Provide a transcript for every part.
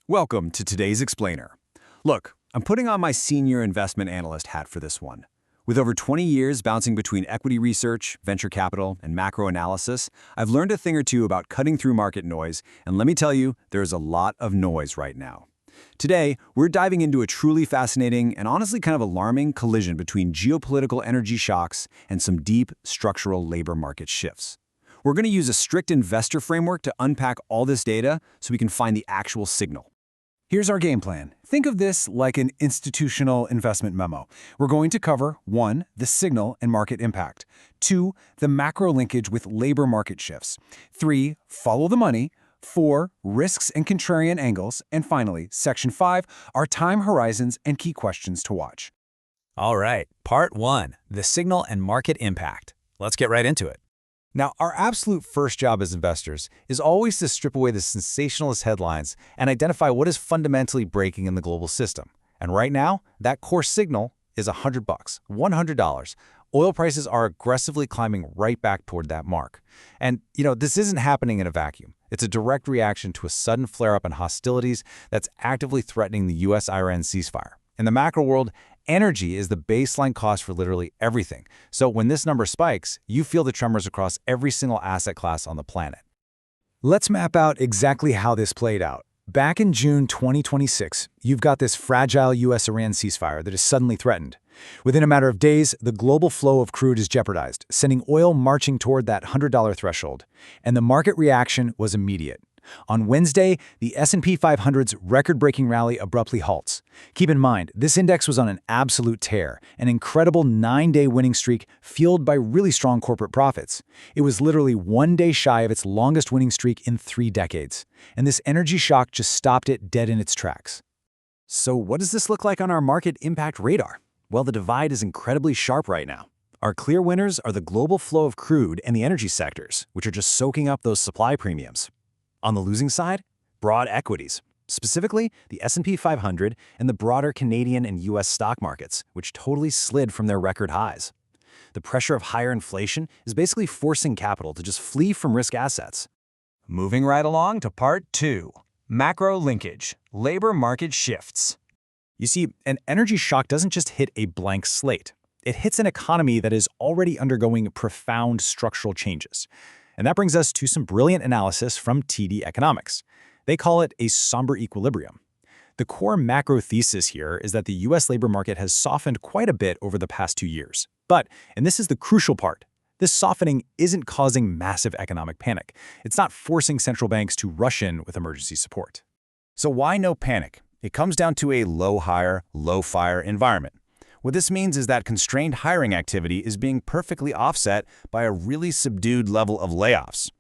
Welcome to today's Explainer. Look, I'm putting on my senior investment analyst hat for this one. With over 20 years bouncing between equity research, venture capital, and macro analysis, I've learned a thing or two about cutting through market noise, and let me tell you, there's a lot of noise right now. Today, we're diving into a truly fascinating and honestly kind of alarming collision between geopolitical energy shocks and some deep structural labor market shifts. We're going to use a strict investor framework to unpack all this data so we can find the actual signal. Here's our game plan. Think of this like an institutional investment memo. We're going to cover 1. The signal and market impact. 2. The macro linkage with labor market shifts. 3. Follow the money. 4. Risks and contrarian angles. And finally, Section 5, our time horizons and key questions to watch. All right, Part 1, the signal and market impact. Let's get right into it. Now, our absolute first job as investors is always to strip away the sensationalist headlines and identify what is fundamentally breaking in the global system. And right now, that core signal is $100, $100. Oil prices are aggressively climbing right back toward that mark. And, this isn't happening in a vacuum. It's a direct reaction to a sudden flare-up in hostilities that's actively threatening the U.S.-Iran ceasefire. In the macro world, energy is the baseline cost for literally everything. So when this number spikes, you feel the tremors across every single asset class on the planet. Let's map out exactly how this played out. Back in June 2026, you've got this fragile U.S.-Iran ceasefire that is suddenly threatened. Within a matter of days, the global flow of crude is jeopardized, sending oil marching toward that $100 threshold. And the market reaction was immediate. On Wednesday, the S&P 500's record-breaking rally abruptly halts. Keep in mind, this index was on an absolute tear, an incredible 9-day winning streak fueled by really strong corporate profits. It was literally 1 day shy of its longest winning streak in 3 decades. And this energy shock just stopped it dead in its tracks. So what does this look like on our market impact radar? Well, the divide is incredibly sharp right now. Our clear winners are the global flow of crude and the energy sectors, which are just soaking up those supply premiums. On the losing side, broad equities, specifically the S&P 500 and the broader Canadian and U.S. stock markets, which totally slid from their record highs. The pressure of higher inflation is basically forcing capital to just flee from risk assets. Moving right along to Part 2, macro linkage, labor market shifts. You see, an energy shock doesn't just hit a blank slate. It hits an economy that is already undergoing profound structural changes. And that brings us to some brilliant analysis from TD Economics. They call it a somber equilibrium. The core macro thesis here is that the U.S. labor market has softened quite a bit over the past 2 years. But, and this is the crucial part, this softening isn't causing massive economic panic. It's not forcing central banks to rush in with emergency support. So why no panic? It comes down to a low hire, low fire environment. What this means is that constrained hiring activity is being perfectly offset by a really subdued level of layoffs.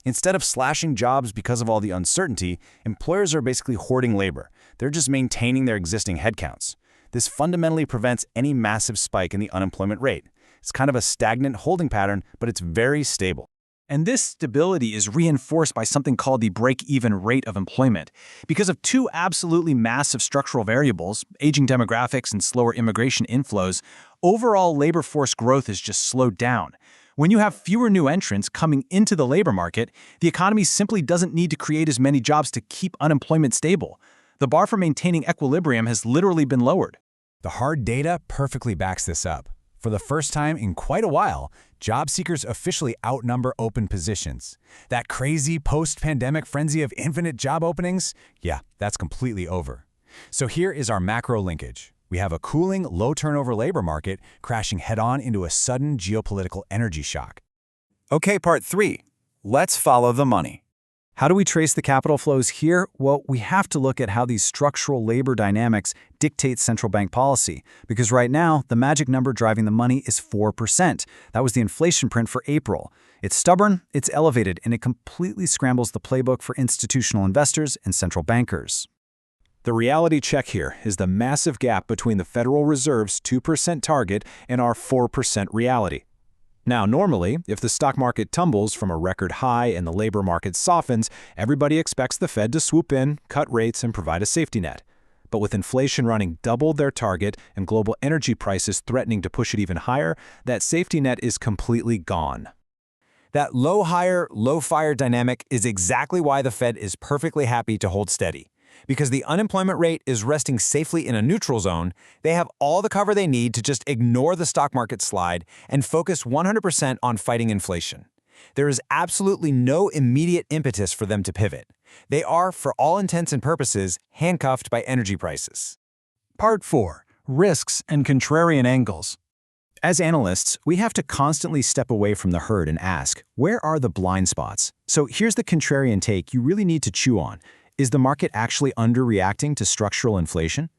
Instead of slashing jobs because of all the uncertainty, employers are basically hoarding labor. They're just maintaining their existing headcounts. This fundamentally prevents any massive spike in the unemployment rate. It's kind of a stagnant holding pattern, but it's very stable. And this stability is reinforced by something called the break-even rate of employment. Because of 2 absolutely massive structural variables, aging demographics and slower immigration inflows, overall labor force growth is just slowed down. When you have fewer new entrants coming into the labor market, the economy simply doesn't need to create as many jobs to keep unemployment stable. The bar for maintaining equilibrium has literally been lowered. The hard data perfectly backs this up. For the first time in quite a while, job seekers officially outnumber open positions. That crazy post-pandemic frenzy of infinite job openings? Yeah, that's completely over. So here is our macro linkage. We have a cooling, low-turnover labor market crashing head-on into a sudden geopolitical energy shock. Okay, Part 3. Let's follow the money. How do we trace the capital flows here? Well, we have to look at how these structural labor dynamics dictate central bank policy, because right now, the magic number driving the money is 4%. That was the inflation print for April. It's stubborn, it's elevated, and it completely scrambles the playbook for institutional investors and central bankers. The reality check here is the massive gap between the Federal Reserve's 2% target and our 4% reality. Now, normally, if the stock market tumbles from a record high and the labor market softens, everybody expects the Fed to swoop in, cut rates, and provide a safety net. But with inflation running double their target and global energy prices threatening to push it even higher, that safety net is completely gone. That low hire, low fire dynamic is exactly why the Fed is perfectly happy to hold steady. Because the unemployment rate is resting safely in a neutral zone, they have all the cover they need to just ignore the stock market slide and focus 100% on fighting inflation. There is absolutely no immediate impetus for them to pivot. They are, for all intents and purposes, handcuffed by energy prices. Part 4. Risks and contrarian angles. As analysts, we have to constantly step away from the herd and ask, where are the blind spots? So here's the contrarian take you really need to chew on. Is the market actually underreacting to structural inflation?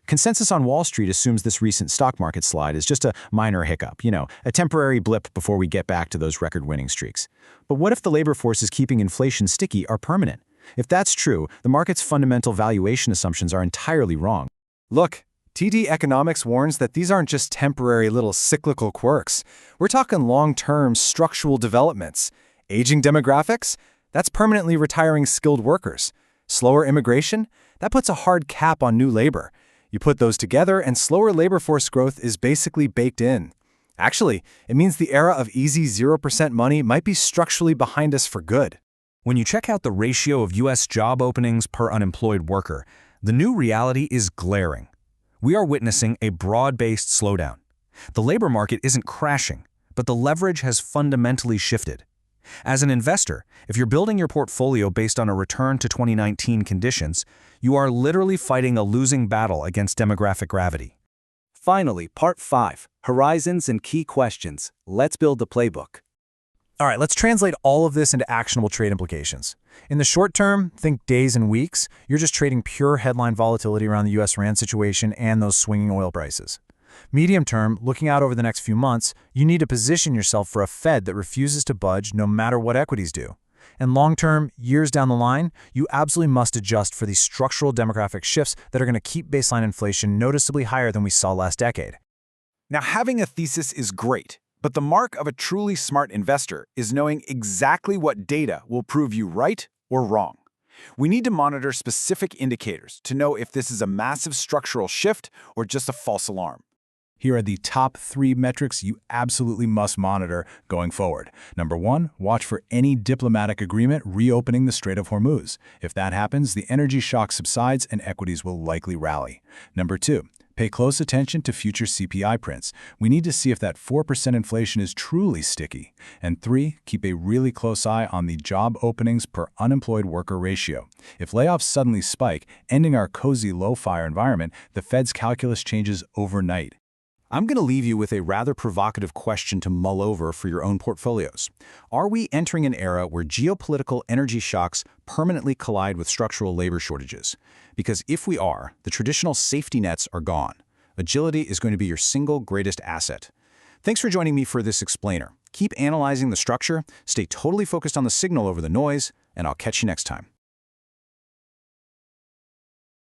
Consensus on Wall Street assumes this recent stock market slide is just a minor hiccup, a temporary blip before we get back to those record-winning streaks. But what if the labor forces keeping inflation sticky are permanent? If that's true, the market's fundamental valuation assumptions are entirely wrong. Look, TD Economics warns that these aren't just temporary little cyclical quirks. We're talking long-term structural developments. Aging demographics? That's permanently retiring skilled workers. Slower immigration? That puts a hard cap on new labor. You put those together and slower labor force growth is basically baked in. Actually, it means the era of easy 0% money might be structurally behind us for good. When you check out the ratio of U.S. job openings per unemployed worker, the new reality is glaring. We are witnessing a broad-based slowdown. The labor market isn't crashing, but the leverage has fundamentally shifted. As an investor, if you're building your portfolio based on a return to 2019 conditions, you are literally fighting a losing battle against demographic gravity. Finally, Part 5, Horizons and Key Questions. Let's build the playbook. All right, let's translate all of this into actionable trade implications. In the short term, think days and weeks, you're just trading pure headline volatility around the US-Iran situation and those swinging oil prices. Medium term, looking out over the next few months, you need to position yourself for a Fed that refuses to budge no matter what equities do. And long term, years down the line, you absolutely must adjust for these structural demographic shifts that are going to keep baseline inflation noticeably higher than we saw last decade. Now, having a thesis is great, but the mark of a truly smart investor is knowing exactly what data will prove you right or wrong. We need to monitor specific indicators to know if this is a massive structural shift or just a false alarm. Here are the top 3 metrics you absolutely must monitor going forward. Number 1, watch for any diplomatic agreement reopening the Strait of Hormuz. If that happens, the energy shock subsides and equities will likely rally. Number 2, pay close attention to future CPI prints. We need to see if that 4% inflation is truly sticky. And 3, keep a really close eye on the job openings per unemployed worker ratio. If layoffs suddenly spike, ending our cozy low-fire environment, the Fed's calculus changes overnight. I'm going to leave you with a rather provocative question to mull over for your own portfolios. Are we entering an era where geopolitical energy shocks permanently collide with structural labor shortages? Because if we are, the traditional safety nets are gone. Agility is going to be your single greatest asset. Thanks for joining me for this explainer. Keep analyzing the structure, stay totally focused on the signal over the noise, and I'll catch you next time.